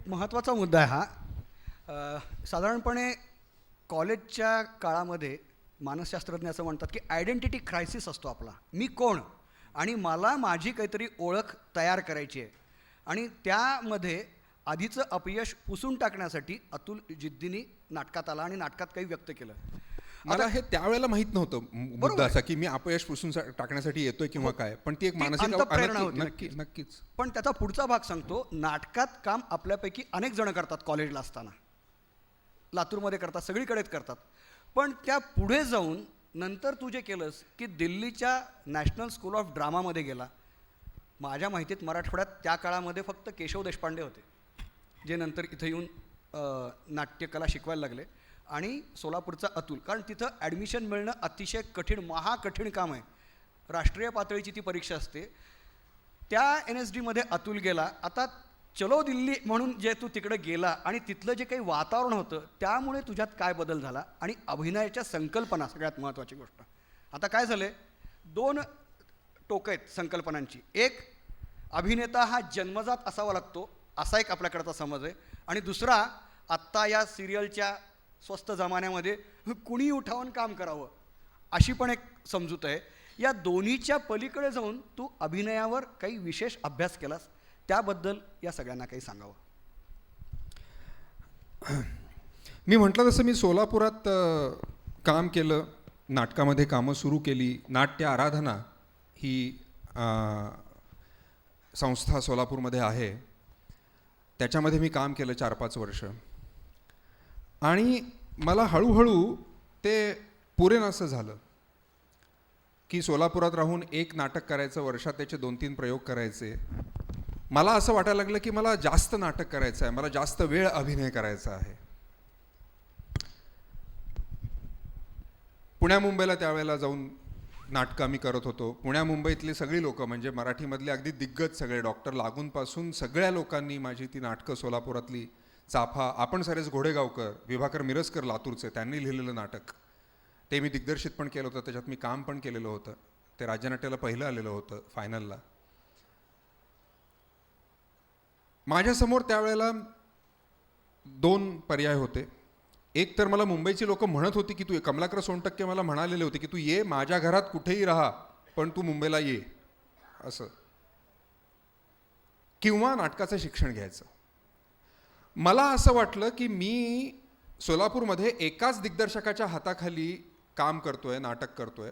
महत्त्वाचा मुद्दा आहे हा. साधारणपणे कॉलेजच्या काळामध्ये मानसशास्त्रज्ञ असं म्हणतात की आयडेंटिटी क्रायसिस असतो आपला. मी कोण आणि मला माझी काहीतरी ओळख तयार करायची आहे. आणि त्यामध्ये आधीचं अपयश पुसून टाकण्यासाठी अतुल जिद्दीनी नाटकात आला आणि नाटकात काही व्यक्त केलं. मला हे त्यावेळेला माहित नव्हतं मुद्दा बरोबर. असा की मी अपयश पुसून टाकण्यासाठी येतोय किंवा काय, पण ती एक ती मानसिक अंतःप्रेरणा होती, नक्कीच नक्कीच. पण त्याचा पुढचा भाग सांगतो. नाटकात काम आपल्यापैकी अनेक जण करतात कॉलेजला असताना, लातूरमध्ये करतात, सगळीकडेच करतात. पण त्या पुढे जाऊन नंतर तू जे केलंस की दिल्लीच्या नॅशनल स्कूल ऑफ ड्रामामध्ये गेला. माझ्या माहितीत मराठवाड्यात त्या काळामध्ये फक्त केशव देशपांडे होते, जे नंतर इथं येऊन नाट्यकला शिकवायला लागले. आणि सोलापूरचा अतुल, कारण तिथं ॲडमिशन मिळणं अतिशय कठीण, महाकठीण काम आहे. राष्ट्रीय पातळीची ती परीक्षा असते. त्या NSDमध्ये अतुल गेला. आता चलो दिल्ली म्हणून जे तू तिकडे गेला आणि तिथलं जे काही वातावरण होतं त्यामुळे तुझ्यात काय बदल झाला आणि अभिनयाच्या संकल्पना सगळ्यात महत्त्वाची गोष्ट. आता काय झालं, दोन टोकं आहेत संकल्पनांची. एक, अभिनेता हा जन्मजात असावा लागतो असा एक आपल्याकडचा समज आहे. आणि दुसरा, आत्ता या सिरियलच्या स्वस्त जमान्यामध्ये कुणी उठावून काम करावं अशी पण एक समजूत आहे. या दोन्हीच्या पलीकडे जाऊन तू अभिनयावर काही विशेष अभ्यास केलास, त्याबद्दल या सगळ्यांना काही सांगावं. मी म्हटलं तसं मी सोलापुरात काम केलं, नाटकामध्ये कामं सुरू केली. नाट्य आराधना ही संस्था सोलापूरमध्ये आहे, त्याच्यामध्ये मी काम केलं 4-5 वर्ष. आणि मला हळूहळू ते पुरेनासं झालं की सोलापुरात राहून एक नाटक करायचं, वर्षात त्याचे 2-3 प्रयोग करायचे. मला असं वाटायला लागलं की मला जास्त नाटक करायचं आहे, मला जास्त वेळ अभिनय करायचा आहे. पुण्या मुंबईला त्यावेळेला जाऊन नाटकं आम्ही करत होतो. पुण्या मुंबईतली सगळी लोकं, म्हणजे मराठीमधले अगदी दिग्गज सगळे, डॉक्टर लागूनपासून सगळ्या लोकांनी माझी ती नाटकं, सोलापुरातली चाफा, आपण सारेच घोडेगावकर, विभाकर मिरजकर लातूरचे, त्यांनी लिहिलेलं नाटक, ते मी दिग्दर्शित पण केलं होतं. त्याच्यात मी काम पण केलेलं होतं. ते राज्यनाट्याला पहिलं आलेलं होतं फायनलला. माझ्यासमोर त्यावेळेला 2 पर्याय होते. एक तर मला मुंबईची लोक म्हणत होती की तू, कमलाकर सोनटक्के मला म्हणालेले होते की तू ये, माझ्या घरात कुठेही राहा, पण तू मुंबईला ये, असं. किंवा नाटकाचं शिक्षण घ्यायचं. मला असं वाटलं की मी सोलापूरमध्ये एकाच दिग्दर्शकाच्या हाताखाली काम करतोय, नाटक करतोय,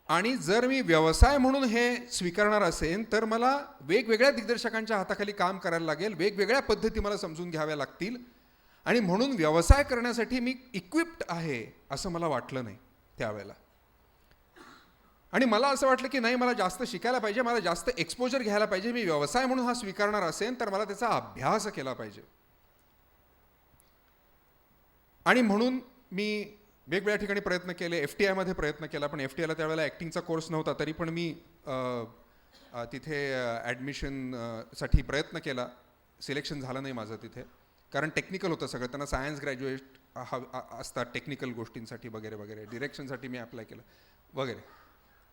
आणि जर मी व्यवसाय म्हणून हे स्वीकारणार असेल तर मला वेगवेगळ्या दिग्दर्शकांच्या हाताखाली काम करायला लागेल, वेगवेगळ्या पद्धती मला समजून घ्याव्या लागतील. आणि म्हणून व्यवसाय करण्यासाठी मी इक्विप्ड आहे असं मला वाटलं नाही त्यावेळेला. आणि मला असं वाटलं की नाही, मला जास्त शिकायला पाहिजे, मला जास्त एक्सपोजर घ्यायला पाहिजे. मी व्यवसाय म्हणून हा स्वीकारणार असेल तर मला त्याचा अभ्यास केला पाहिजे. आणि म्हणून मी वेगवेगळ्या ठिकाणी प्रयत्न केले. FTIमध्ये प्रयत्न केला, पण FTIला त्यावेळेला ॲक्टिंगचा कोर्स नव्हता, तरी पण मी तिथे ॲडमिशनसाठी प्रयत्न केला. सिलेक्शन झालं नाही माझं तिथे, कारण टेक्निकल होतं सगळं. त्यांना सायन्स ग्रॅज्युएट असतात टेक्निकल गोष्टींसाठी वगैरे वगैरे. डिरेक्शनसाठी मी अप्लाय केलं वगैरे.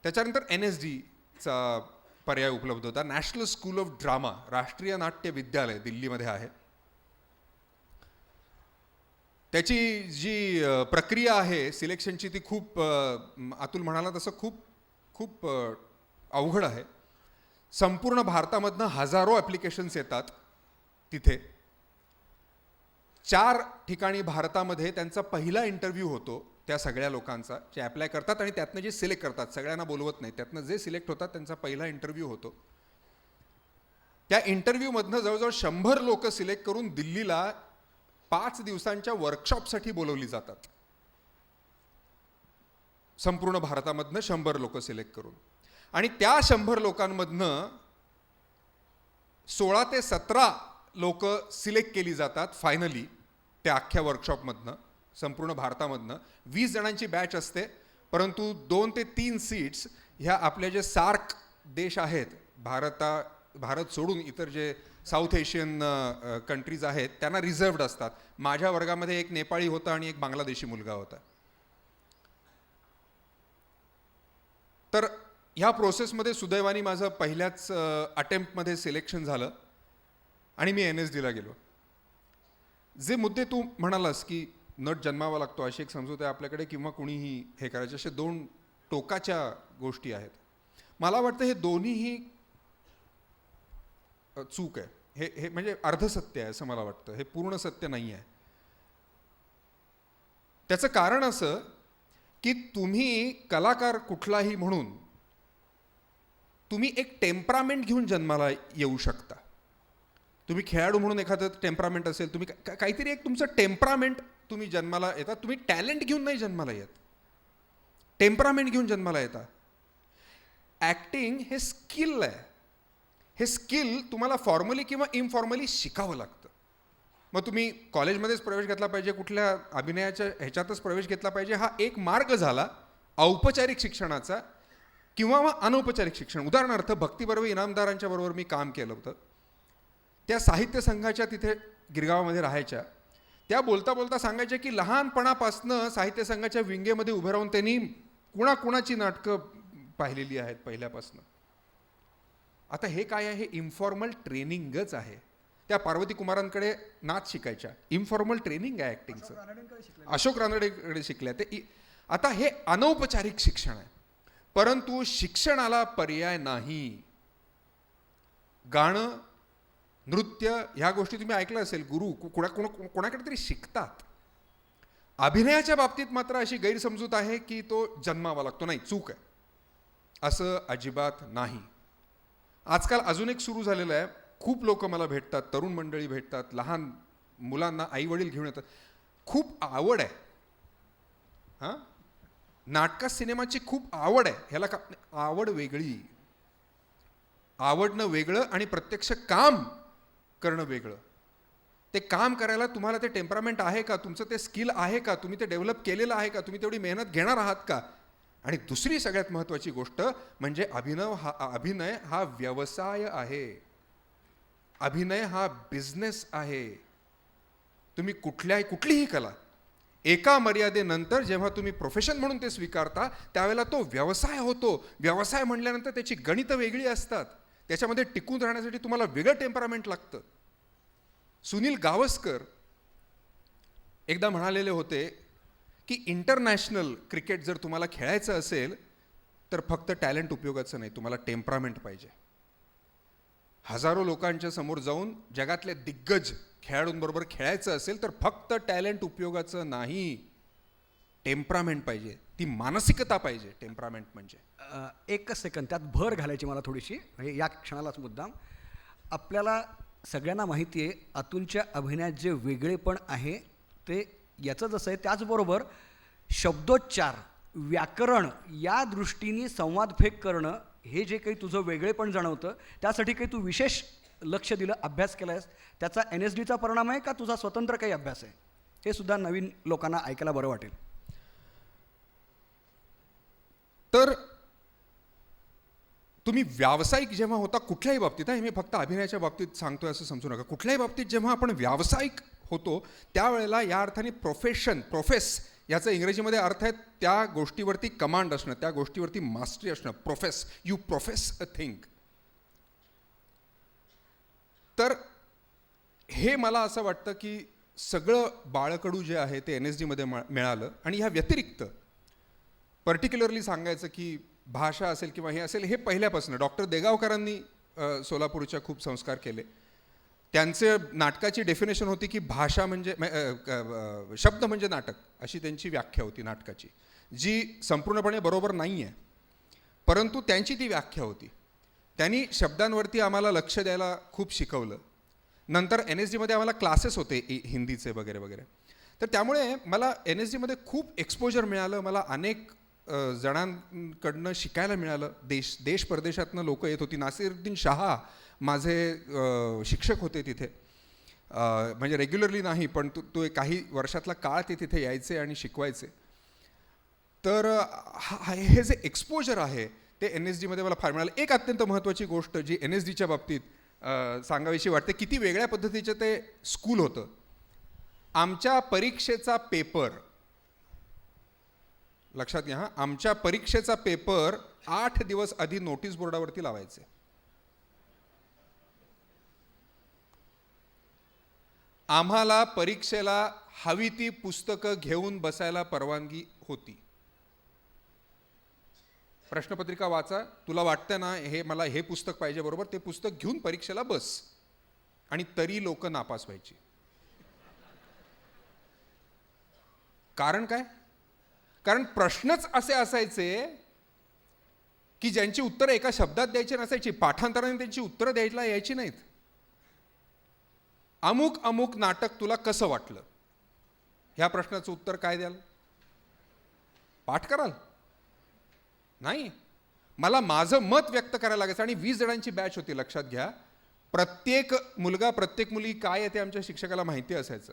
त्याच्यानंतर NSDचा पर्याय उपलब्ध होता, नॅशनल स्कूल ऑफ ड्रामा, राष्ट्रीय नाट्य विद्यालय दिल्लीमध्ये आहे. त्याची जी प्रक्रिया आहे सिलेक्शनची ती खूप, अतुल म्हणाला तसं खूप अवघड आहे. संपूर्ण भारतामधनं हजारो ॲप्लिकेशन्स येतात तिथे. 4 ठिकाणी भारतामध्ये त्यांचा पहिला इंटरव्ह्यू होतो त्या सगळ्या लोकांचा, जे अप्लाय करतात आणि त्यातनं जे सिलेक्ट करतात, सगळ्यांना बोलवत नाही, त्यातनं जे सिलेक्ट होतात त्यांचा पहिला इंटरव्ह्यू होतो. त्या इंटरव्ह्यूमधनं जवळजवळ 100 लोक सिलेक्ट करून दिल्लीला 5 दिवसांच्या वर्कशॉपसाठी बोलवली जातात. संपूर्ण भारतामधनं 100 लोक सिलेक्ट करून. आणि त्या 100 लोकांमधनं 16 ते 17 लोक सिलेक्ट केली जातात फायनली त्या अख्ख्या वर्कशॉपमधनं, संपूर्ण भारतामधनं. 20 जणांची बॅच असते, परंतु 2 ते 3 सीट्स ह्या आपले जे सार्क देश आहेत, भारत सोडून इतर जे साऊथ एशियन कंट्रीज आहेत त्यांना रिझर्व्ड असतात. माझ्या वर्गामध्ये एक नेपाळी होता आणि एक बांगलादेशी मुलगा होता. तर ह्या प्रोसेसमध्ये सुदैवाने माझं पहिल्याच अटेम्प्टमध्ये सिलेक्शन झालं आणि मी NSDला गेलो. जे मुद्दे तू म्हणालास की नट जन्मावा लागतो अशी एक समजूत आहे आपल्याकडे किंवा कुणीही हे करायचे, असे दोन टोकाच्या गोष्टी आहेत. मला वाटतं हे दोन्हीही चूक आहे. हे म्हणजे अर्धसत्य आहे असं मला वाटतं. हे पूर्ण सत्य नाही आहे. त्याचं कारण असं की तुम्ही कलाकार कुठलाही म्हणून तुम्ही एक टेम्परामेंट घेऊन जन्माला येऊ शकता. तुम्ही खेळाडू म्हणून एखादं टेम्परामेंट असेल, तुम्ही काहीतरी एक तुमचं टेम्परामेंट तुम्ही जन्माला येता. तुम्ही टॅलेंट घेऊन नाही जन्माला येत, टेम्परामेंट घेऊन जन्माला येता. ॲक्टिंग हे स्किल आहे. हे स्किल तुम्हाला फॉर्मली किंवा इनफॉर्मली शिकावं लागतं. मग तुम्ही कॉलेजमध्येच प्रवेश घेतला पाहिजे, कुठल्या अभिनयाच्या ह्याच्यातच प्रवेश घेतला पाहिजे, हा एक मार्ग झाला औपचारिक शिक्षणाचा किंवा मग अनौपचारिक शिक्षण. उदाहरणार्थ भक्तिबर्वे इनामदारांच्या बरोबर मी काम केलं होतं. त्या साहित्य संघाच्या तिथे गिरगावामध्ये राहायच्या. त्या बोलता बोलता सांगायच्या की लहानपणापासनं साहित्य संघाच्या विंगेमध्ये उभं राहून त्यांनी कुणाकुणाची नाटकं पाहिलेली आहेत पहिल्यापासनं. आता हे काय आहे? हे इन्फॉर्मल ट्रेनिंगच आहे. त्या पार्वती कुमारांकडे नाच शिकायच्या, इन्फॉर्मल ट्रेनिंग आहे ॲक्टिंगचं. अशोक रानडेकडे शिकल्या ते. आता हे अनौपचारिक शिक्षण आहे, परंतु शिक्षणाला पर्याय नाही. गाणं, नृत्य ह्या गोष्टी तुम्ही ऐकलं असेल, गुरु कोणाकडे तरी शिकतात. अभिनयाच्या बाबतीत मात्र अशी गैरसमजूत आहे की तो जन्मावा लागतो. नाही, चूक आहे. असं अजिबात नाही. आजकाल अजून एक सुरू झालेलं आहे. खूप लोक मला भेटतात, तरुण मंडळी भेटतात, लहान मुलांना आई वडील घेऊन येतात. खूप आवड आहे, हां, नाटका सिनेमाची खूप आवड आहे. ह्याला का आवड वेगळी, आवडणं वेगळं आणि प्रत्यक्ष काम करणं वेगळं. ते काम करायला तुम्हाला ते टेम्परामेंट आहे का, तुमचं ते स्किल आहे का, तुम्ही ते डेव्हलप केलेलं आहे का, तुम्ही तेवढी मेहनत घेणार आहात का. आणि दुसरी सगळ्यात महत्त्वाची गोष्ट म्हणजे अभिनय हा व्यवसाय आहे. अभिनय हा बिझनेस आहे. तुम्ही कुठलीही कला एका मर्यादेनंतर जेव्हा तुम्ही प्रोफेशन म्हणून ते स्वीकारता त्यावेळेला तो व्यवसाय होतो. व्यवसाय म्हणल्यानंतर त्याची गणितं वेगळी असतात. त्याच्यामध्ये टिकून राहण्यासाठी तुम्हाला वेगळं टेम्परामेंट लागतं. सुनील गावस्कर एकदा म्हणालेले होते की इंटरनॅशनल क्रिकेट जर तुम्हाला खेळायचं असेल तर फक्त टॅलेंट उपयोगाचं नाही, तुम्हाला टेम्परामेंट पाहिजे. हजारो लोकांच्या समोर जाऊन जगातल्या दिग्गज खेळाडूंबरोबर खेळायचं असेल तर फक्त टॅलेंट उपयोगाचं नाही, टेम्परामेंट पाहिजे, ती मानसिकता पाहिजे. टेम्परामेंट म्हणजे एकच सेकंद त्यात भर घालायची मला थोडीशी, म्हणजे या क्षणालाच मुद्दाम. आपल्याला सगळ्यांना माहिती आहे अतुलच्या अभिनयात जे वेगळेपण आहे ते याचं जसं आहे, त्याचबरोबर शब्दोच्चार, व्याकरण या दृष्टीने संवादफेक करणं हे जे काही तुझं वेगळेपण जाणवतं त्यासाठी काही तू विशेष लक्ष दिलं, अभ्यास केला आहेस, त्याचा NSDचा परिणाम आहे का तुझा स्वतंत्र काही अभ्यास आहे? हे सुद्धा नवीन लोकांना ऐकायला बरं वाटेल. तर तुम्ही व्यावसायिक जेव्हा होता कुठल्याही बाबतीत, मी फक्त अभिनयाच्या बाबतीत सांगतोय असं समजू नका, कुठल्याही बाबतीत जेव्हा आपण व्यावसायिक होतो त्यावेळेला या अर्थाने प्रोफेस याचा इंग्रजीमध्ये अर्थ आहे त्या गोष्टीवरती कमांड असणं, त्या गोष्टीवरती मास्टरी असणं. You profess a thing. तर हे मला असं वाटतं की सगळं बाळकडू जे आहे ते NSDमध्ये मिळालं. आणि ह्या व्यतिरिक्त पर्टिक्युलरली सांगायचं की भाषा असेल किंवा हे असेल, हे पहिल्यापासून डॉक्टर देगावकरांनी सोलापूरच्या खूप संस्कार केले. त्यांचे नाटकाची डेफिनेशन होती की भाषा म्हणजे शब्द म्हणजे नाटक, अशी त्यांची व्याख्या होती नाटकाची, जी संपूर्णपणे बरोबर नाही आहे, परंतु त्यांची ती व्याख्या होती. त्यांनी शब्दांवरती आम्हाला लक्ष द्यायला खूप शिकवलं. नंतर NSDमध्ये आम्हाला क्लासेस होते हिंदीचे वगैरे वगैरे. तर त्यामुळे मला NSDमध्ये खूप एक्सपोजर मिळालं. मला अनेक जणांकडनं शिकायला मिळालं. देश परदेशातनं लोक येत होती. नासिरुद्दीन शाह माझे शिक्षक होते तिथे, म्हणजे रेग्युलरली नाही पण तो काही वर्षातला काळ ते तिथे यायचे आणि शिकवायचे. तर हे जे एक्सपोजर आहे ते NSDमध्ये मला फार मिळालं. एक अत्यंत महत्त्वाची गोष्ट जी NSDच्या बाबतीत सांगावीशी वाटते, किती वेगळ्या पद्धतीचं ते स्कूल होतं. आमच्या परीक्षेचा पेपर लक्षात घ्या हां, आमच्या परीक्षेचा पेपर 8 दिवस आधी नोटीस बोर्डावरती लावायचे. आम्हाला परीक्षेला हवी ती पुस्तकं घेऊन बसायला परवानगी होती. प्रश्नपत्रिका वाचा, तुला वाटतं ना मला हे पुस्तक पाहिजे बरोबर, ते पुस्तक घेऊन परीक्षेला बस. आणि तरी लोक नापास व्हायची. कारण काय? कारण प्रश्नच असे असायचे की ज्यांची उत्तरं एका शब्दात द्यायची नसायची, पाठांतराने त्यांची उत्तरं द्यायला यायची नाहीत. अमुक अमुक नाटक तुला कसं वाटलं, ह्या प्रश्नाचं उत्तर काय द्याल? पाठ कराल? नाही, मला माझं मत व्यक्त करायला लागायचं. आणि 20 जणांची बॅच होती, लक्षात घ्या. प्रत्येक मुलगा प्रत्येक मुलगी काय आहे ते आमच्या शिक्षकाला माहिती असायचं.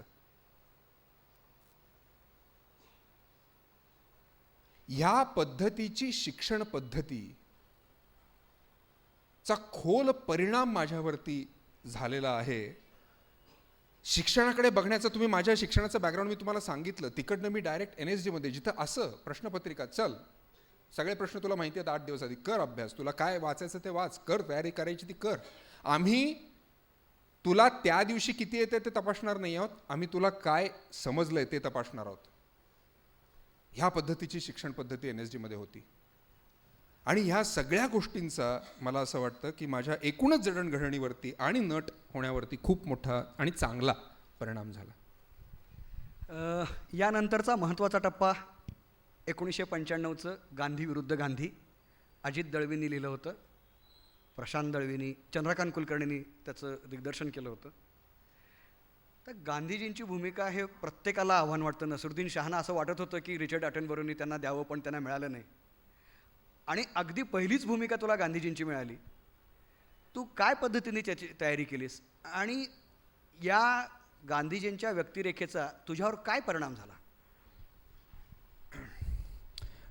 ह्या पद्धतीची शिक्षण पद्धतीचा खोल परिणाम माझ्यावरती झालेला आहे. शिक्षणाकडे बघण्याचं, तुम्ही माझ्या शिक्षणाचं बॅकग्राऊंड मी तुम्हाला सांगितलं. तिकडनं मी डायरेक्ट NSD मध्ये, जिथं असं प्रश्नपत्रिका, चल सगळे प्रश्न तुला माहिती आहेत 8 दिवस आधी, कर अभ्यास, तुला काय वाचायचं ते वाच, कर, तयारी करायची ती कर. आम्ही तुला त्या दिवशी किती येते ते तपासणार नाही आहोत, आम्ही तुला काय समजलंय ते तपासणार आहोत. ह्या पद्धतीची शिक्षण पद्धती NSD मध्ये होती. आणि ह्या सगळ्या गोष्टींचा मला असं वाटतं की माझ्या एकूणच जडणघडणीवरती आणि नट होण्यावरती खूप मोठा आणि चांगला परिणाम झाला. यानंतरचा महत्त्वाचा टप्पा 1995चं गांधी विरुद्ध गांधी. अजित दळवींनी लिहिलं होतं, प्रशांत दळवींनी, चंद्रकांत कुलकर्णींनी त्याचं दिग्दर्शन केलं होतं. तर गांधीजींची भूमिका हे प्रत्येकाला आव्हान वाटतं. नसरुद्दीन शहाना असं वाटत होतं की रिचर्ड अटेनबरोनी त्यांना द्यावं, पण त्यांना मिळालं नाही. आणि अगदी पहिलीच भूमिका तुला गांधीजींची मिळाली. तू काय पद्धतीने त्याची तयारी केलीस आणि या गांधीजींच्या व्यक्तिरेखेचा तुझ्यावर काय परिणाम झाला?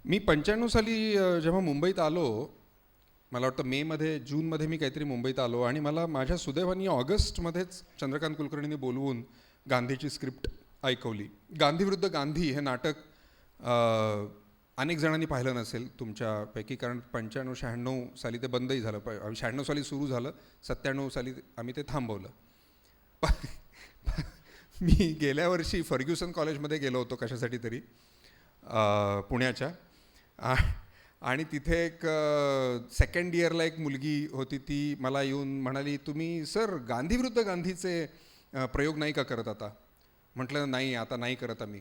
मी 95 साली जेव्हा मुंबईत आलो, मला वाटतं जूनमध्ये मी काहीतरी मुंबईत आलो आणि मला माझ्या सुदैवानी ऑगस्टमध्येच चंद्रकांत कुलकर्णींनी बोलवून गांधीची स्क्रिप्ट ऐकवली. गांधी विरुद्ध गांधी हे नाटक अनेक जणांनी पाहिलं नसेल तुमच्यापैकी, कारण 95-96 साली ते बंदही झालं. 96 साली सुरू झालं, 97 साली आम्ही ते थांबवलं. मी गेल्या वर्षी फर्ग्युसन कॉलेजमध्ये गेलो होतो कशासाठी तरी, पुण्याच्या. आणि तिथे एक सेकंड इयरला एक मुलगी होती, ती मला येऊन म्हणाली, तुम्ही सर गांधी विरुद्ध गांधीचे प्रयोग नाही का करत आता? म्हटलं नाही, आता नाही करत आम्ही.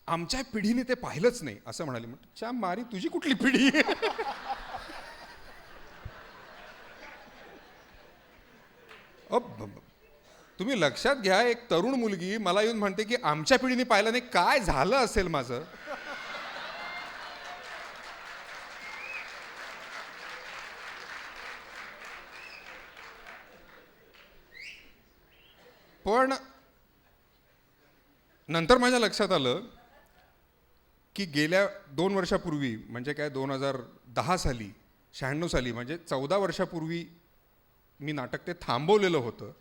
आमच्या पिढीने ते पाहिलंच नाही असं म्हणाली. म्हटलं च्या मारी, तुझी कुठली पिढी? तुम्ही लक्षात घ्या, एक तरुण मुलगी मला येऊन म्हणते की आमच्या पिढीने पाहिलं नाही. काय झालं असेल माझं? पण नंतर माझ्या लक्षात आलं की गेल्या 2 वर्षापूर्वी, म्हणजे काय 2010 साली, 96 साली, म्हणजे 14 वर्षापूर्वी मी नाटक ते थांबवलेलं होतं.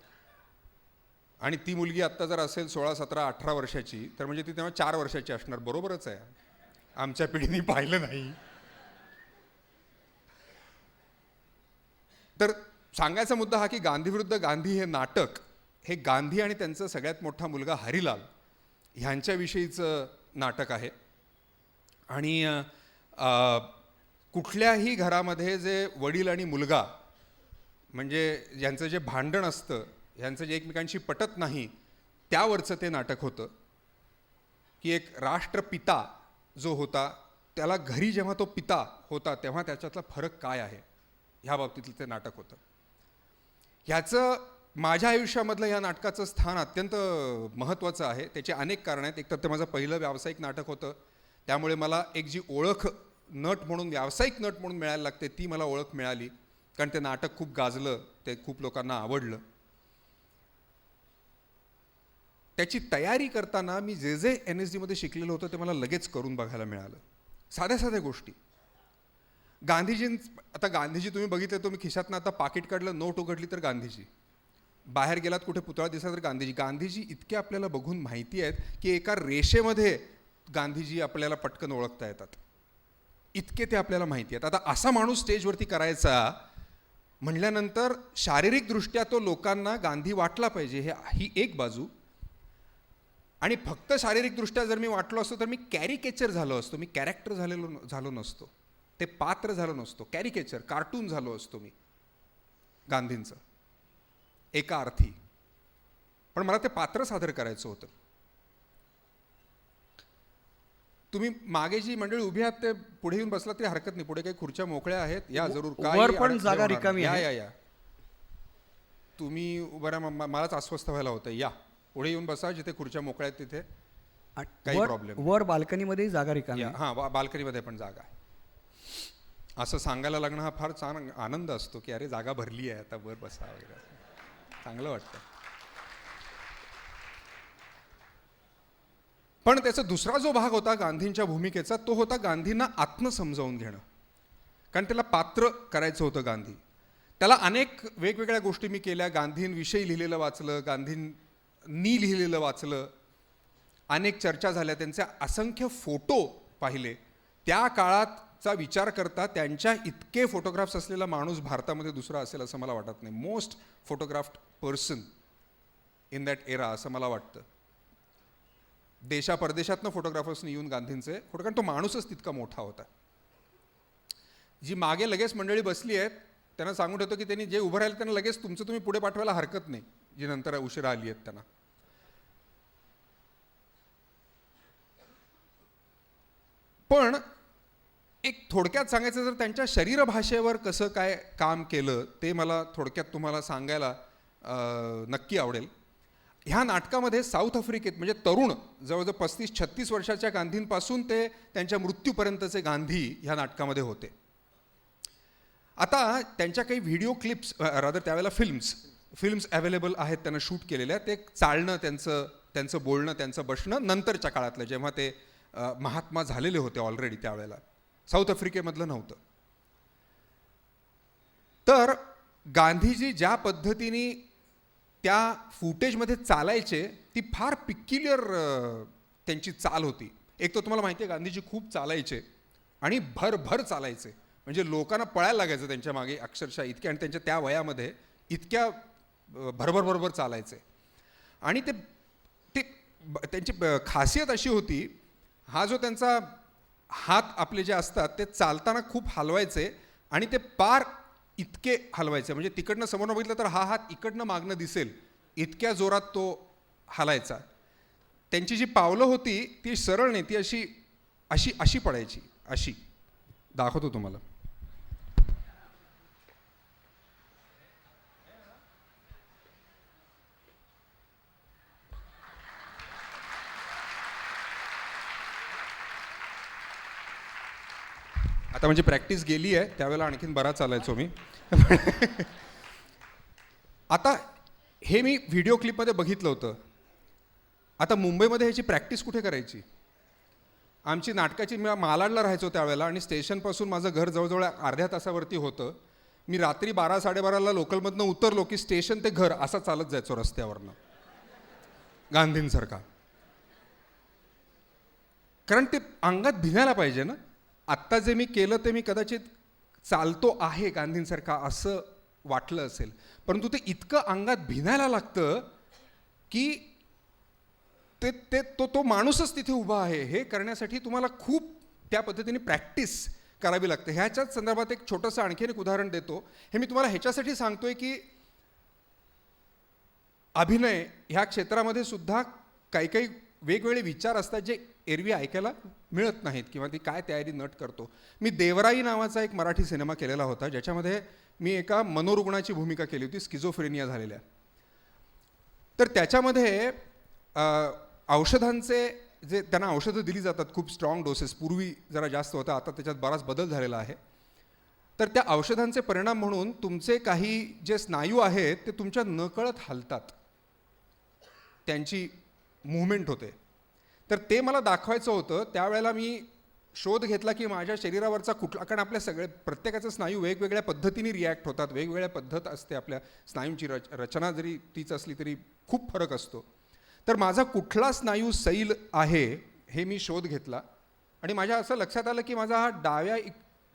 आणि ती मुलगी आत्ता जर असेल 16, 17, 18 वर्षाची, तर म्हणजे ती तेव्हा 4 वर्षाची असणार. बरोबरच आहे, आमच्या पिढीने पाहिलं नाही. तर सांगायचा मुद्दा हा की गांधी विरुद्ध गांधी हे नाटक हे गांधी आणि त्यांचा सगळ्यात मोठा मुलगा हरिलाल ह्यांच्याविषयीचं नाटक आहे. आणि कुठल्याही घरामध्ये जे वडील आणि मुलगा, म्हणजे यांचं जे भांडण असतं, यांचं जे एकमेकांशी पटत नाही, त्यावरचं ते नाटक होतं. की एक राष्ट्रपिता जो होता, त्याला घरी जेव्हा तो पिता होता तेव्हा त्याच्यातला फरक काय आहे ह्या बाबतीतलं ते नाटक होतं. ह्याचं माझ्या आयुष्यामधलं या नाटकाचं स्थान अत्यंत महत्त्वाचं आहे. त्याचे अनेक कारणं आहेत. एकतर ते माझं पहिलं व्यावसायिक नाटक होतं, त्यामुळे मला एक जी ओळख नट म्हणून, व्यावसायिक नट म्हणून मिळायला लागते, ती मला ओळख मिळाली. कारण ते नाटक खूप गाजलं, ते खूप लोकांना आवडलं. त्याची तयारी करताना मी जे जे NSD मध्ये शिकलेलं होतं ते मला लगेच करून बघायला मिळालं. साध्या साध्या गोष्टी. आता गांधीजी तुम्ही बघितलं, तुम्ही खिशातनं आता पाकिट काढलं, नोट उघडली तर गांधीजी, बाहेर गेलात कुठे पुतळा दिसला तर गांधीजी. गांधीजी इतके आपल्याला बघून माहिती आहेत की एका रेषेमध्ये गांधीजी आपल्याला पटकन ओळखता येतात. इतके ते आपल्याला माहिती आहेत. आता असा माणूस स्टेजवरती करायचा म्हणल्यानंतर शारीरिकदृष्ट्या तो लोकांना गांधी वाटला पाहिजे, ही एक बाजू. आणि फक्त शारीरिकदृष्ट्या जर मी वाटलो असतो तर मी कॅरिकेचर झालो असतो, मी कॅरेक्टर झालो नसतो, ते पात्र झालो नसतो, कॅरिकेचर कार्टून झालो असतो मी गांधींचं एका अर्थी. पण मला ते पात्र सादर करायचं होतं. तुम्ही मागे जी मंडळी उभी आहात ते पुढे येऊन बसला तरी हरकत नाही, पुढे काही खुर्च्या मोकळ्या आहेत, या जरूर. वर पण जागा रिकामी आहे. या तुम्ही उभं राहा, मलाच अस्वस्थ व्हायला होतं. या पुढे येऊन बसा, जिथे खुर्च्या मोकळ्या आहेत तिथे. काही प्रॉब्लेम वर बाल्कनीमध्ये जागा रिकामी आहे. हां, बाल्कनीमध्ये पण जागा आहे. असं सांगायला लागणं हा फार छान आनंद असतो की अरे जागा भरली आहे, आता वर बसा वगैरे, चांगलं वाटतं. पण त्याचा दुसरा जो भाग होता गांधींच्या भूमिकेचा, तो होता गांधींना आत्म समजावून घेणं. कारण त्याला पात्र करायचं होतं गांधी. त्याला अनेक वेगवेगळ्या गोष्टी मी केल्या. गांधींविषयी लिहिलेलं वाचलं, गांधींनी लिहिलेलं वाचलं, अनेक चर्चा झाल्या, त्यांचे असंख्य फोटो पाहिले. त्या काळाचा विचार करता त्यांच्या इतके फोटोग्राफ्स असलेला माणूस भारतामध्ये दुसरा असेल असं मला वाटत नाही. Most photographed person in that era असं मला वाटतं. परदेशातनं फोटोग्राफर्सनी येऊन गांधींचे फोटो, कारण तो माणूसच तितका मोठा होता. जी मागे लगेच मंडळी बसली आहेत त्यांना सांगून ठेवतो की त्यांनी जे उभं राहिले त्यांना लगेच तुमचं तुम्ही पुढे पाठवायला हरकत नाही, जी नंतर उशिरा आली आहेत त्यांना. पण एक थोडक्यात सांगायचं जर त्यांच्या शरीरभाषेवर कसं काय काम केलं ते मला थोडक्यात तुम्हाला सांगायला नक्की आवडेल. ह्या नाटकामध्ये साऊथ आफ्रिकेत म्हणजे तरुण जवळजवळ 35-36 वर्षाच्या गांधींपासून ते त्यांच्या मृत्यूपर्यंतचे गांधी ह्या नाटकामध्ये होते. आता त्यांच्या काही व्हिडिओ क्लिप्स रादर त्यावेळेला फिल्म्स अवेलेबल आहेत त्यांना शूट केलेल्या. ते चालणं, त्यांचं बोलणं, त्यांचं बसणं नंतरच्या काळातलं, जेव्हा ते महात्मा झालेले होते ऑलरेडी त्यावेळेला, साऊथ आफ्रिकेमधलं नव्हतं. तर गांधीजी ज्या पद्धतीने त्या फुटेजमध्ये चालायचे ती फार पिक्युलियर त्यांची चाल होती. एक तर तुम्हाला माहिती आहे गांधीजी खूप चालायचे आणि भरभर चालायचे, म्हणजे लोकांना पळायला लागायचं त्यांच्या मागे अक्षरशः इतक्या, आणि त्यांच्या त्या वयामध्ये इतक्या भरभर चालायचे. आणि ते त्यांची खासियत अशी होती, हा जो त्यांचा हात आपले जे असतात ते चालताना खूप हलवायचे आणि ते पार इतके हलवायचे, म्हणजे तिकडनं समोर बघितलं तर हा हात इकडनं मागणं दिसेल इतक्या जोरात तो हलायचा. त्यांची जी पावलं होती ती सरळ नाही, ती अशी पडायची, अशी. दाखवतो तुम्हाला. आता म्हणजे प्रॅक्टिस गेली आहे, त्यावेळेला आणखीन बरा चालायचो मी. आता हे मी व्हिडिओ क्लिपमध्ये बघितलं होतं. आता मुंबईमध्ये ह्याची प्रॅक्टिस कुठे करायची? आमची नाटकाची, मी मालाडला राहायचो त्यावेळेला आणि स्टेशनपासून माझं घर जवळजवळ अर्ध्या तासावरती होतं. मी रात्री 12-12:30ला लोकलमधनं उतरलो की स्टेशन ते घर असा चालत जायचो रस्त्यावरनं, गांधींसारखा. कारण ते अंगात भिनायला पाहिजे ना. आत्ता जे मी केलं ते मी कदाचित चालतो आहे गांधींसारखा असं वाटलं असेल, परंतु ते इतकं अंगात भिनायला लागतं की तो माणूसच तिथे उभा आहे. हे करण्यासाठी तुम्हाला खूप त्या पद्धतीने प्रॅक्टिस करावी लागते. ह्याच्याच संदर्भात एक छोटंसं आणखीन एक उदाहरण देतो. हे मी तुम्हाला ह्याच्यासाठी सांगतोय की अभिनय ह्या क्षेत्रामध्ये सुद्धा काही काही वेगवेगळे विचार असतात जे एरवी ऐकायला मिळत नाहीत, किंवा ती काय तयारी नट करतो. मी देवराई नावाचा एक मराठी सिनेमा केलेला होता, ज्याच्यामध्ये मी एका मनोरुग्णाची भूमिका केली होती, स्किझोफ्रेनिया झालेल्या. तर त्याच्यामध्ये औषधांचे जे त्यांना औषधं दिली जातात खूप स्ट्रॉंग डोसेस, पूर्वी जरा जास्त होता, आता त्याच्यात बराच बदल झालेला आहे. तर त्या औषधांचे परिणाम म्हणून तुमचे काही जे स्नायू आहेत ते तुमच्या नकळत हलतात, त्यांची मूव्हमेंट होते. तर ते मला दाखवायचं होतं. त्यावेळेला मी शोध घेतला की माझ्या शरीरावरचा कुठला, कारण आपल्या प्रत्येकाचे स्नायू वेगवेगळ्या पद्धतीने रिॲक्ट होतात, वेगवेगळ्या पद्धत असते आपल्या स्नायूंची. रचना जरी तीच असली तरी खूप फरक असतो. तर माझा कुठला स्नायू सैल आहे हे मी शोध घेतला आणि माझ्या असं लक्षात आलं की माझा हा डाव्या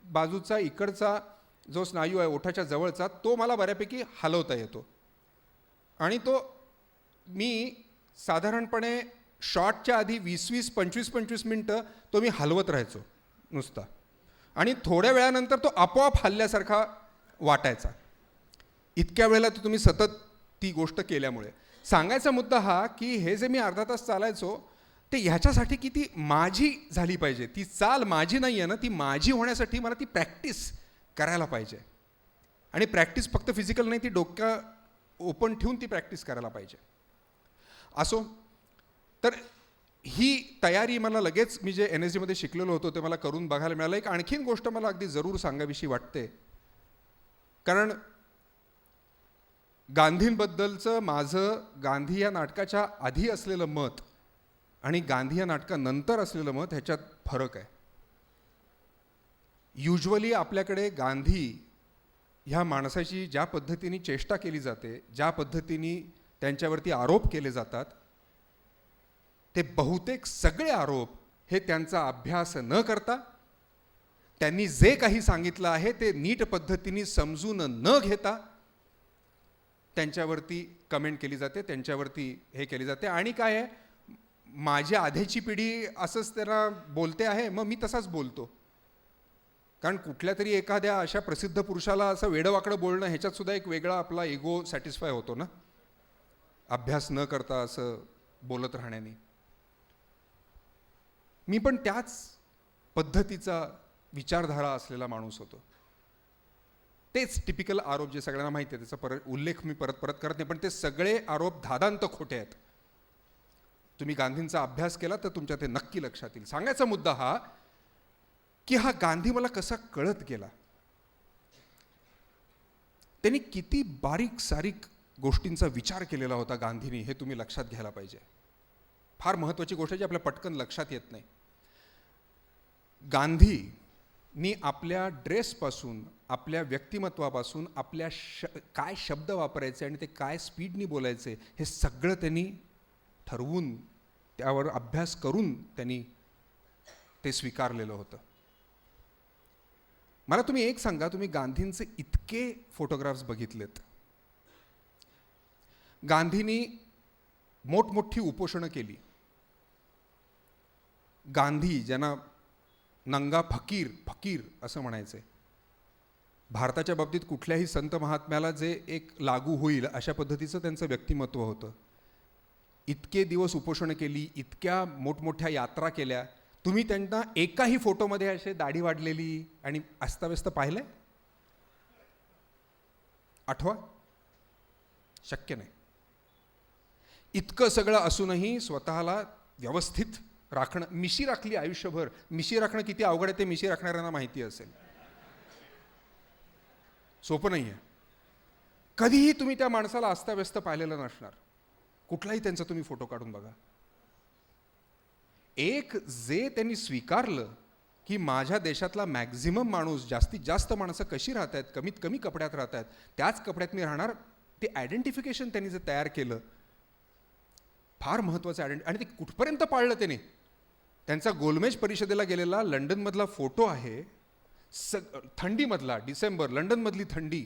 बाजूचा इकडचा जो स्नायू आहे ओठाच्या जवळचा तो मला बऱ्यापैकी हलवता येतो आणि तो मी साधारणपणे शॉटच्या आधी 20-20 25-25 मिनटं तो मी हलवत राहायचो नुसता आणि थोड्या वेळानंतर तो आपोआप हलल्यासारखा वाटायचा. इतक्या वेळेला तर तुम्ही सतत ती गोष्ट केल्यामुळे. सांगायचा मुद्दा हा की हे जे मी अर्धा तास चालायचो ते ह्याच्यासाठी की ती माझी झाली पाहिजे. ती चाल माझी नाही आहे ना, ती माझी होण्यासाठी मला ती प्रॅक्टिस करायला पाहिजे. आणि प्रॅक्टिस फक्त फिजिकल नाही, ती डोक्या ओपन ठेवून ती प्रॅक्टिस करायला पाहिजे. असो, तर ही तयारी मला लगेच मी जे NSDमध्ये शिकलेलो होतो ते मला करून बघायला मिळालं. एक आणखीन गोष्ट मला अगदी जरूर सांगावीशी वाटते, कारण गांधींबद्दलचं माझं गांधी या नाटकाच्या आधी असलेलं मत आणि गांधी या नाटकानंतर असलेलं मत ह्याच्यात फरक आहे. युज्युअली आपल्याकडे गांधी ह्या माणसाची ज्या पद्धतीने चेष्टा केली जाते, ज्या पद्धतीने त्यांच्यावरती आरोप केले जातात, ते बहुतेक सगळे आरोप हे त्यांचा अभ्यास न करता, त्यांनी जे काही सांगितलं आहे ते नीट पद्धतीने समजून न घेता त्यांच्यावरती कमेंट केली जाते, त्यांच्यावरती हे केली जाते. आणि काय आहे, माझी आधीची पिढी असंच त्यांना बोलते आहे, मग मी तसाच बोलतो. कारण कुठल्या तरी एखाद्या अशा प्रसिद्ध पुरुषाला असं वेडंवाकडं बोलणं ह्याच्यात सुद्धा एक वेगळा आपला इगो सॅटिस्फाय होतो ना, अभ्यास न करता असं बोलत राहण्याने. मी पण त्याच पद्धतीचा विचारधारा असलेला माणूस होतो. तेच टिपिकल आरोप जे सगळ्यांना माहिती आहे, त्याचा उल्लेख मी परत परत करत नाही, पण ते सगळे आरोप धादांत खोटे आहेत. तुम्ही गांधींचा अभ्यास केला तर तुमच्या ते नक्की लक्षात येईल. सांगायचा मुद्दा हा की हा गांधी मला कसा कळत गेला. त्यांनी किती बारीक सारीक गोष्टींचा विचार केलेला होता गांधींनी, हे तुम्ही लक्षात घ्यायला पाहिजे. फार महत्त्वाची गोष्ट जी आपल्या पटकन लक्षात येत नाही. गांधींनी आपल्या ड्रेसपासून, आपल्या व्यक्तिमत्वापासून, आपल्या काय शब्द वापरायचे आणि ते काय स्पीडनी बोलायचे हे सगळं त्यांनी ठरवून, त्यावर अभ्यास करून त्यांनी ते स्वीकारलेलं होतं. मला तुम्ही एक सांगा, तुम्ही गांधींचे इतके फोटोग्राफ्स बघितलेत, गांधींनी मोठमोठी उपोषणं केली. गांधी ज्यांना नंगा फकीर असं म्हणायचे, भारताच्या बाबतीत कुठल्याही संत महात्म्याला जे एक लागू होईल अशा पद्धतीचं त्यांचं व्यक्तिमत्व होतं. इतके दिवस उपोषणं केली, इतक्या मोठमोठ्या यात्रा केल्या. तुम्ही त्यांना एकाही फोटोमध्ये असे दाढी वाढलेली आणि अस्ताव्यस्त पाहिलंय? आठवा. शक्य नाही. इतकं सगळं असूनही स्वतःला व्यवस्थित राखणं, मिशी राखली आयुष्यभर. मिशी राखणं किती अवघड आहे ते मिशी राखणाऱ्यांना माहिती असेल. सोपं नाही आहे. कधीही तुम्ही त्या माणसाला अस्ताव्यस्त पाहिलेलं नसणार. कुठलाही त्यांचा तुम्ही फोटो काढून बघा. एक जे त्यांनी स्वीकारलं की माझ्या देशातला मॅक्झिमम माणूस, जास्तीत जास्त माणसं कशी राहत आहेत, कमीत कमी कपड्यात राहत आहेत, त्याच कपड्यात मी राहणार, ते आयडेंटिफिकेशन त्यांनी जे तयार केलं, फार महत्त्वाचं आणि ते कुठपर्यंत पाळलं त्याने. त्यांचा गोलमेज परिषदेला गेलेला लंडनमधला फोटो आहे, थंडीमधला, डिसेंबर, लंडनमधली थंडी,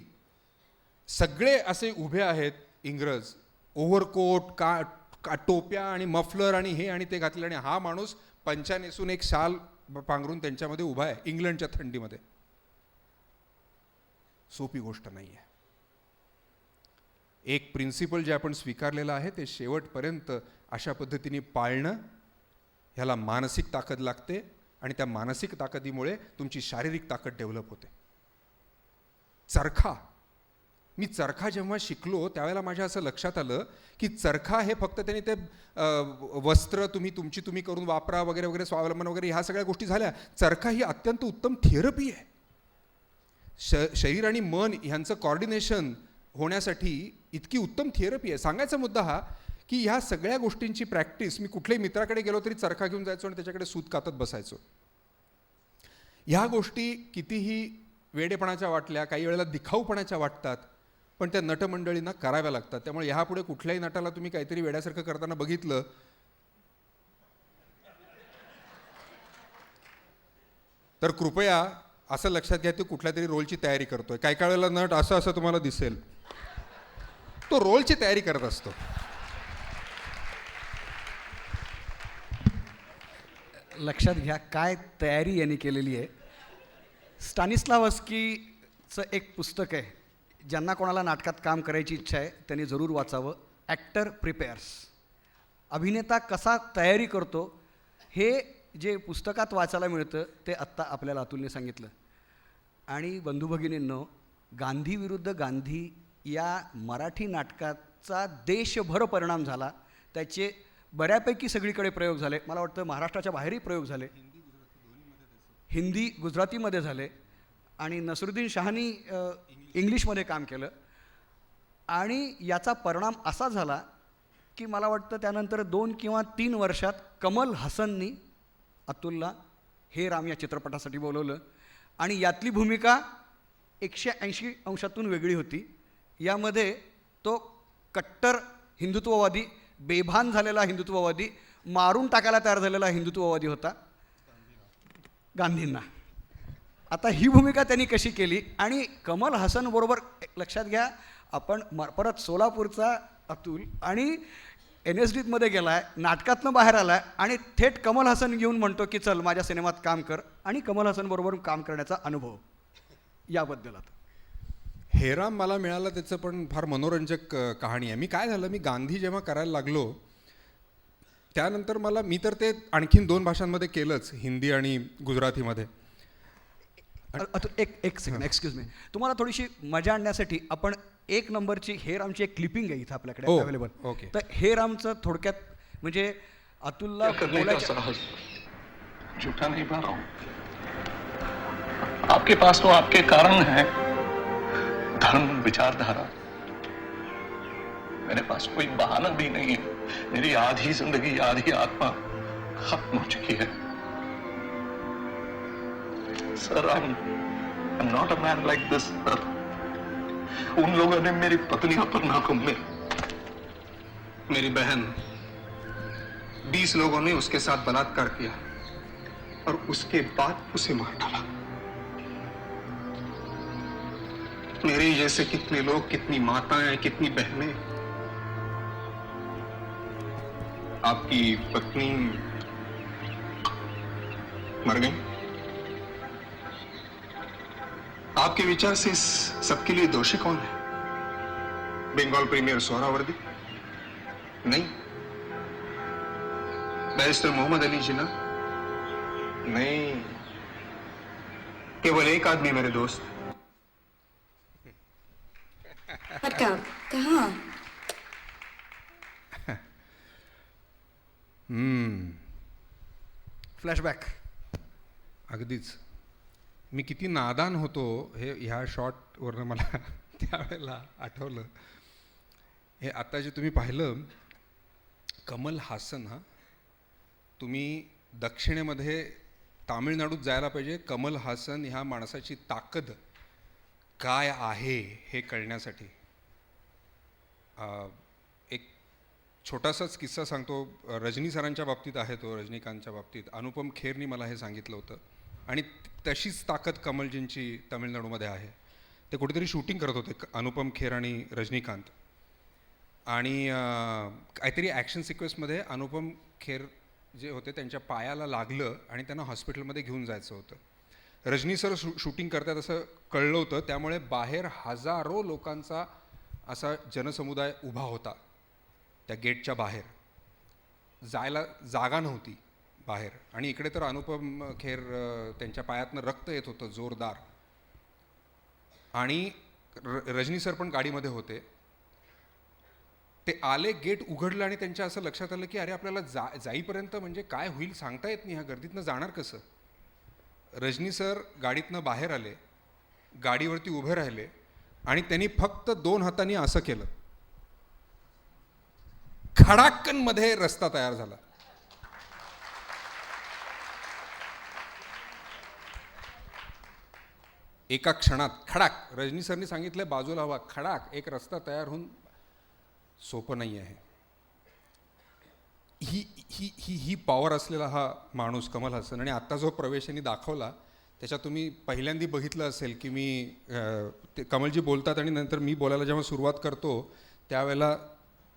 सगळे असे उभे आहेत इंग्रज, ओव्हरकोट, टोप्या आणि मफलर आणि हे आणि ते घातले, आणि हा माणूस पंचा नेसून एक शाल पांघरून त्यांच्यामध्ये उभा आहे इंग्लंडच्या थंडीमध्ये. सोपी गोष्ट नाही आहे. एक प्रिन्सिपल जे आपण स्वीकारलेलं आहे ते शेवटपर्यंत अशा पद्धतीने पाळणं, ह्याला मानसिक ताकद लागते आणि त्या मानसिक ताकदीमुळे तुमची शारीरिक ताकद डेव्हलप होते. चरखा, मी चरखा जेव्हा शिकलो त्यावेळेला माझ्या असं लक्षात आलं की चरखा हे फक्त त्यांनी ते वस्त्र तुम्ही करून वापरा वगैरे वगैरे, स्वावलंबन वगैरे ह्या सगळ्या गोष्टी झाल्या. चरखा ही अत्यंत उत्तम थेरपी आहे. शरीर आणि मन ह्यांचं कॉर्डिनेशन होण्यासाठी इतकी उत्तम थेरपी आहे. सांगायचा मुद्दा हा की ह्या सगळ्या गोष्टींची प्रॅक्टिस, मी कुठल्याही मित्राकडे गेलो तरी चरखा घेऊन जायचो आणि त्याच्याकडे सूत कातत बसायचो. ह्या गोष्टी कितीही वेडेपणाच्या वाटल्या, काही वेळेला दिखाऊपणाच्या वाटतात, पण त्या नटमंडळींना कराव्या लागतात. त्यामुळे ह्यापुढे कुठल्याही नटाला तुम्ही काहीतरी वेड्यासारखं करताना बघितलं तर कृपया असं लक्षात घ्या की कुठल्या तरी रोलची तयारी करतोय. काही काही वेळेला नट असं असं तुम्हाला दिसेल, तो रोलची तयारी करत असतो. लक्षात घ्या काय तयारी यांनी केलेली आहे. स्टानिस्लावस्कीचं एक पुस्तक आहे, ज्यांना कोणाला नाटकात काम करायची इच्छा आहे त्यांनी जरूर वाचावं. ॲक्टर प्रिपेअर्स, अभिनेता कसा तयारी करतो हे जे पुस्तकात वाचायला मिळतं ते आत्ता आपल्याला अतुलने सांगितलं. आणि बंधुभगिनींनो, गांधी विरुद्ध गांधी या मराठी नाटकाचा देशभर परिणाम झाला. त्याचे बऱ्यापैकी सगळीकडे प्रयोग झाले. मला वाटतं महाराष्ट्राच्या बाहेरही प्रयोग झाले, हिंदी गुजरातीमध्ये झाले. आणि नसरुद्दीन शहानी इंग्लिशमध्ये काम केलं. आणि याचा परिणाम असा झाला की मला वाटतं त्यानंतर 2 किंवा 3 वर्षात कमल हसननी अतुलला हे राम या चित्रपटासाठी बोलवलं. आणि यातली भूमिका 180 अंशातून वेगळी होती. यामध्ये तो कट्टर हिंदुत्ववादी, बेभान झालेला हिंदुत्ववादी, मारून टाकायला तयार झालेला हिंदुत्ववादी होता, गांधींना. आता ही भूमिका त्यांनी कशी केली. आणि कमल हसनबरोबर लक्षात घ्या, आपण परत सोलापूरचा अतुल आणि NSDमध्ये गेला आहे, नाटकातनं बाहेर आला आहे आणि थेट कमल हसन घेऊन म्हणतो की चल माझ्या सिनेमात काम कर. आणि कमल हसनबरोबर काम करण्याचा अनुभव याबद्दल. आता हेराम मला मिळालं त्याचं पण फार मनोरंजक कहाणी आहे. मी काय झालं, मी गांधी जेव्हा करायला लागलो त्यानंतर मी तर ते आणखीन 2 भाषांमध्ये केलंच, हिंदी आणि गुजरातीमध्ये. एक सेकंड, एक्सक्यूज मी, तुम्हाला थोडीशी मजा आणण्यासाठी आपण 1 नंबरची हे रामची एक क्लिपिंग आहे इथं आपल्याकडे अवेलेबल. ओके. तर हे रामचं थोडक्यात म्हणजे अतुलला बोलायचं. झूठा नहीं पा रहा हूं. आपके पास तो आपके कारण है, धर्म, विचारधारा. मेरे पास कोई बहाना भी नहीं है. मेरी आधी जिंदगी, आधी आत्मा खत्म हो चुकी है. Sir, I'm not a man like this, sir. उन लोगों ने मेरी पत्नी अपर्णा को मेरी बहन, 20 लोगों ने उसके साथ बलात्कार किया और उसके बाद उसे मार डाला. मेरे जैसे कितने लोग, कितनी माताएं, कितनी बहनें. आपकी पत्नी मर गई. आपके विचार से इस सबके लिए दोषी कौन है? बंगाल प्रीमियर सोहरावर्दी? नहीं. बैरिस्टर मोहम्मद अली जिन्ना? नहीं. केवल एक आदमी, मेरे दोस्त. हटका, कहाँ? फ्लॅशबॅक. अगदीच. मी किती नादान होतो हे ह्या शॉटवरनं मला त्यावेळेला आठवलं. हे आता जे तुम्ही पाहिलं, कमल हासन, तुम्ही दक्षिणेमध्ये तामिळनाडूत जायला पाहिजे कमल हासन ह्या माणसाची ताकद काय आहे हे कळण्यासाठी. एक छोटासाच किस्सा सांगतो. रजनी सरांच्या बाबतीत आहे तो, रजनीकांतच्या बाबतीत. अनुपम खेरनी मला हे सांगितलं होतं. आणि तशीच ताकद कमलजींची तामिळनाडूमध्ये आहे. ते कुठेतरी शूटिंग करत होते, अनुपम खेर आणि रजनीकांत. आणि काहीतरी ॲक्शन सिक्वेन्समध्ये अनुपम खेर जे होते त्यांच्या पायाला लागलं आणि त्यांना हॉस्पिटलमध्ये घेऊन जायचं होतं. रजनी सर शूटिंग करतात असं कळलं होतं. त्यामुळे बाहेर हजारो लोकांचा असा जनसमुदाय उभा होता त्या गेटच्या बाहेर. जायला जागा नव्हती बाहेर. आणि इकडे तर अनुपम खेर त्यांच्या पायातनं रक्त येत होतं जोरदार. आणि रजनी सर पण गाडीमध्ये होते. ते आले, गेट उघडलं आणि त्यांच्या असं लक्षात आलं की अरे आपल्याला जाईपर्यंत म्हणजे काय होईल सांगता येत नाही, ह्या गर्दीतनं जाणार कसं. रजनी सर गाडीतनं बाहेर आले, गाडीवरती उभे राहिले आणि त्यांनी फक्त 2 हातांनी असं केलं. खडाक्कनमध्ये रस्ता तयार झाला. एका क्षणात खडाक. रजनी सरनी सांगितलं बाजूला हवा, खडाक एक रस्ता तयार होऊन. सोपं नाही आहे. ही ही ही ही पॉवर असलेला हा माणूस कमल हसन. आणि आत्ता जो प्रवेश यांनी दाखवला त्याच्यात तुम्ही पहिल्यांदा बघितलं असेल की मी ते कमलजी बोलतात आणि नंतर मी बोलायला जेव्हा सुरुवात करतो त्यावेळेला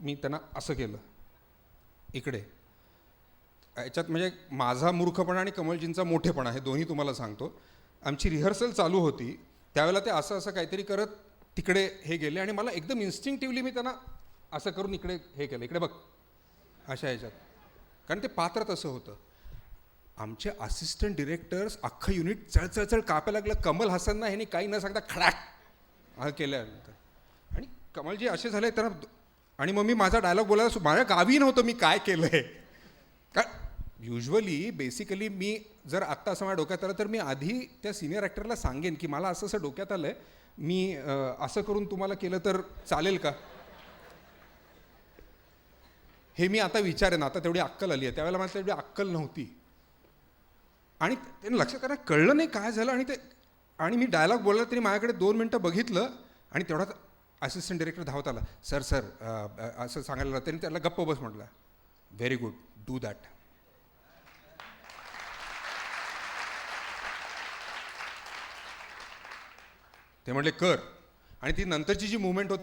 मी त्यांना असं केलं इकडे. याच्यात म्हणजे माझा मूर्खपणा आणि कमलजींचा मोठेपणा हे दोन्ही तुम्हाला सांगतो. आमची रिहर्सल चालू होती त्यावेळेला ते असं असं काहीतरी करत तिकडे हे गेले आणि मला एकदम इन्स्टिंक्टिव्हली मी त्यांना असं करून इकडे हे केलं, इकडे बघ, अशा ह्याच्यात. कारण ते पात्र तसं होतं. आमचे असिस्टंट डिरेक्टर्स अख्खं युनिट चळचळचळ कापायला लागलं. कमल हसनना ह्यानी काही न सांगता खडाक हा केल्यानंतर आणि कमलजी असे झाले त्यांना. आणि मग मी माझा डायलॉग बोलायला माझ्या गावी नव्हतं मी काय केलं आहे. कारण युजली बेसिकली मी जर आत्ता असं माझ्या डोक्यात आलं तर मी आधी त्या सिनियर ॲक्टरला सांगेन की मला असं असं डोक्यात आलं आहे, मी असं करून तुम्हाला केलं तर चालेल का, हे मी आता विचारेन. आता तेवढी अक्कल आली आहे, त्यावेळेला मला तेवढी अक्कल नव्हती. आणि त्यांनी लक्षात करा कळलं नाही काय झालं. आणि मी डायलॉग बोलला तरी माझ्याकडे 2 मिनटं बघितलं आणि तेवढ्यात असिस्टंट डिरेक्टर धावत आला. सर असं सांगायला त्यांनी त्याला गप्प बस म्हटलं. Very good, do that. ते म्हटले कर. आणि ती नंतरची जी मुवमेंट होती